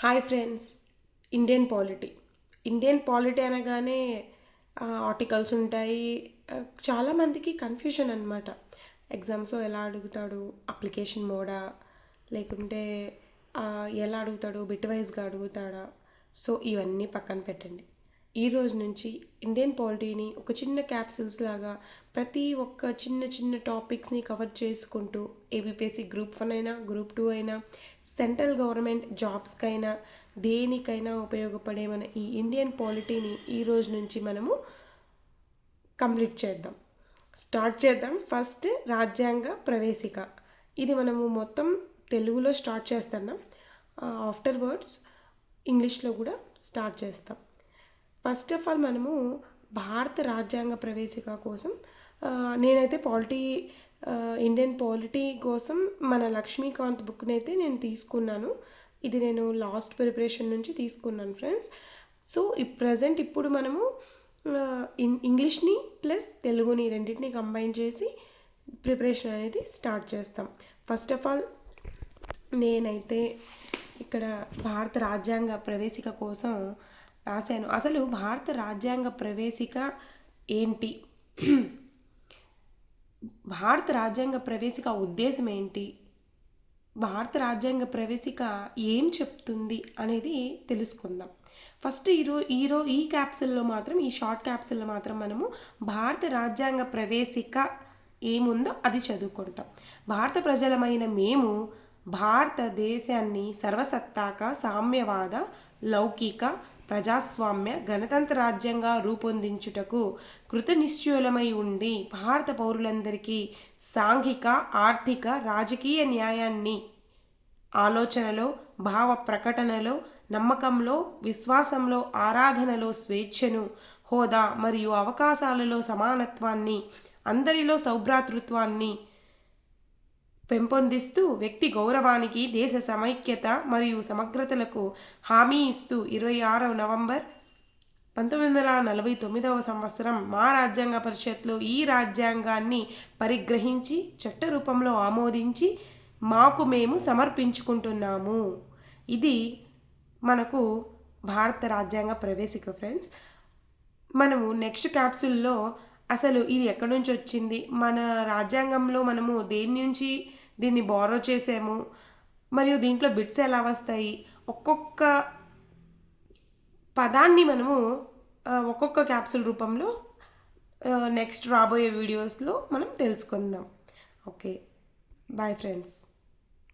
Hi friends. Indian polity అనగానే articles ఉంటాయి. చాలామందికి కన్ఫ్యూజన్ అనమాట. ఎగ్జామ్స్లో ఎలా అడుగుతాడు, అప్లికేషన్ మోడా, లేకుంటే ఎలా అడుగుతాడు, బిట్ వైజ్గా అడుగుతాడా. సో ఇవన్నీ పక్కన పెట్టండి. ఈ రోజు నుంచి ఇండియన్ పాలిటీని ఒక చిన్న క్యాప్సూల్స్ లాగా ప్రతి ఒక్క చిన్న చిన్న టాపిక్స్ని కవర్ చేసుకుంటూ ఏబిపిఎస్సి గ్రూప్ 1 అయినా గ్రూప్ 2 అయినా సెంట్రల్ గవర్నమెంట్ జాబ్స్కైనా దేనికైనా ఉపయోగపడే మన ఈ ఇండియన్ పాలిటీని ఈ రోజు నుంచి మనము కంప్లీట్ చేద్దాం, స్టార్ట్ చేద్దాం. ఫస్ట్ రాజ్యాంగ ప్రవేశిక. ఇది మనము మొత్తం తెలుగులో స్టార్ట్ చేస్తున్నాం. ఆఫ్టర్ వర్డ్స్ ఇంగ్లీష్లో కూడా స్టార్ట్ చేస్తాం. ఫస్ట్ ఆఫ్ ఆల్ మనము భారత రాజ్యాంగ ప్రవేశిక కోసం నేనైతే ఇండియన్ పాలిటీ కోసం మన లక్ష్మీకాంత్ బుక్ని అయితే నేను తీసుకున్నాను. ఇది నేను లాస్ట్ ప్రిపరేషన్ నుంచి తీసుకున్నాను ఫ్రెండ్స్. సో ప్రజెంట్ ఇప్పుడు మనము ఇంగ్లీష్ని ప్లస్ తెలుగుని రెండింటిని కంబైన్ చేసి ప్రిపరేషన్ అనేది స్టార్ట్ చేస్తాం. ఫస్ట్ ఆఫ్ ఆల్ నేనైతే ఇక్కడ భారత రాజ్యాంగ ప్రవేశిక కోసం రాశాను. అసలు భారత రాజ్యాంగ ప్రవేశిక ఏంటి, భారత రాజ్యాంగ ప్రవేశిక ఉద్దేశం ఏంటి, భారత రాజ్యాంగ ప్రవేశిక ఏం చెప్తుంది అనేది తెలుసుకుందాం. ఫస్ట్ ఈ క్యాప్సూల్లో మాత్రం, ఈ షార్ట్ క్యాప్సూల్లో మాత్రం మనము భారత రాజ్యాంగ ప్రవేశిక ఏముందో అది చదువుకుంటాం. భారత ప్రజలమైన మేము భారతదేశాన్ని సర్వసత్తాక సామ్యవాద లౌకిక ప్రజాస్వామ్య గణతంత్ర రాజ్యంగా రూపొందించుటకు కృతనిశ్చయులమై ఉండి భారత పౌరులందరికీ సాంఘిక ఆర్థిక రాజకీయ న్యాయాన్ని ఆలోచనలో భావ ప్రకటనలో నమ్మకంలో విశ్వాసంలో ఆరాధనలో స్వేచ్ఛను హోదా మరియు అవకాశాలలో సమానత్వాన్ని అందరిలో సౌభ్రాతృత్వాన్ని పెంపొందిస్తూ వ్యక్తి గౌరవానికి దేశ సమైక్యత మరియు సమగ్రతలకు హామీ ఇస్తూ 26 నవంబర్ 1949 సంవత్సరం మా రాజ్యాంగ పరిషత్లో ఈ రాజ్యాంగాన్ని పరిగ్రహించి చట్ట రూపంలో ఆమోదించి మాకు మేము సమర్పించుకుంటున్నాము. ఇది మనకు భారత రాజ్యాంగ ప్రవేశిక ఫ్రెండ్స్. మనము నెక్స్ట్ క్యాప్సూల్లో అసలు ఇది ఎక్కడి నుంచి వచ్చింది, మన రాజ్యాంగంలో మనము దేని నుంచి దీన్ని బారో చేసాము, మరియు దీంట్లో బిట్స్ ఎలా వస్తాయి, ఒక్కొక్క పదాన్ని మనము ఒక్కొక్క క్యాప్సూల్ రూపంలో నెక్స్ట్ రాబోయే వీడియోస్లో మనం తెలుసుకుందాం. Okay, bye friends.